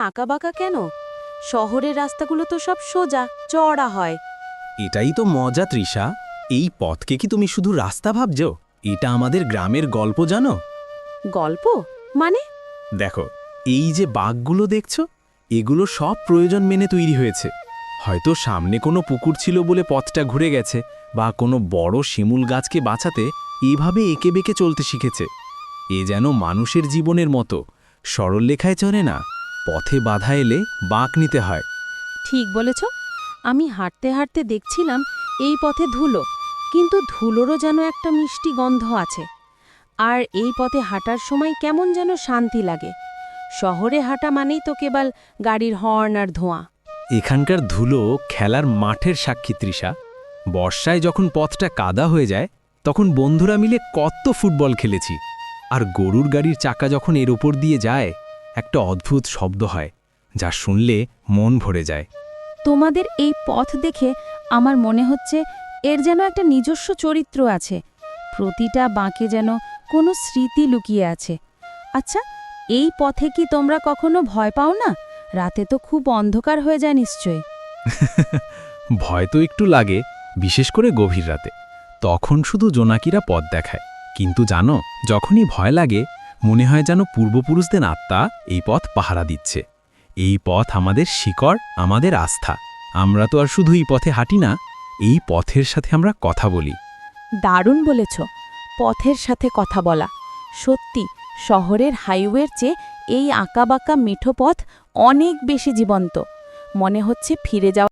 আঁকাবাঁকা কেন? শহরের রাস্তাগুলো তো সব সোজা চওড়া হয়। এটাই তো মজা তৃষা। এই পথকে কি তুমি শুধু রাস্তা ভাবছো? এটা আমাদের গ্রামের গল্প জানো? গল্প মানে? দেখো, এই যে বাঘগুলো দেখছো, এগুলো সব প্রয়োজন মেনে তৈরি হয়েছে। হয়তো সামনে কোনো পুকুর ছিল বলে পথটা ঘুরে গেছে, বা কোনো বড় শিমুল গাছকে বাঁচাতে এইভাবে এঁকে বেঁকে চলতে শিখেছে। এ যেন মানুষের জীবনের মতো, সরলরেখায় চলে না, পথে বাধা এলে বাঁক নিতে হয়। ঠিক বলেছ। আমি হাঁটতে হাঁটতে দেখছিলাম এই পথে ধুলো, কিন্তু ধুলোরও যেন একটা মিষ্টি গন্ধ আছে। আর এই পথে হাঁটার সময় কেমন যেন শান্তি লাগে। শহরে হাঁটা মানেই তো কেবল গাড়ির হর্ন আর ধোঁয়া। এখানকার ধুলো খেলার মাঠের সাক্ষী তৃষা। বর্ষায় যখন পথটা কাদা হয়ে যায়, তখন বন্ধুরা মিলে কত ফুটবল খেলেছি। আর গরুর গাড়ির চাকা যখন এর উপর দিয়ে যায়, একটা অদ্ভুত শব্দ হয়, যা শুনলে মন ভরে যায়। তোমাদের এই পথ দেখে আমার মনে হচ্ছে এর যেন একটা নিজস্ব চরিত্র আছে। প্রতিটা বাঁকে যেন কোনো স্মৃতি লুকিয়ে আছে। আচ্ছা, এই পথে কি তোমরা কখনো ভয় পাও না? রাতে তো খুব অন্ধকার হয়ে যায় নিশ্চয়ই। ভয় তো একটু লাগে, বিশেষ করে গভীর রাতে। তখন শুধু জোনাকিরা পথ দেখায়। কিন্তু জানো, যখনই ভয় লাগে, মনে হয় যেন পূর্বপুরুষদের আত্মা এই পথ পাহারা দিচ্ছে। এই পথ আমাদের শিকড়, আমাদের আস্থা। আমরা তো আর শুধু এই পথে হাঁটি না, এই পথের সাথে আমরা কথা বলি। দারুণ বলেছ, পথের সাথে কথা বলা। সত্যি, শহরের হাইওয়ের চেয়ে এই আঁকাবাঁকা মেঠো পথ অনেক বেশি জীবন্ত। মনে হচ্ছে ফিরে যাওয়া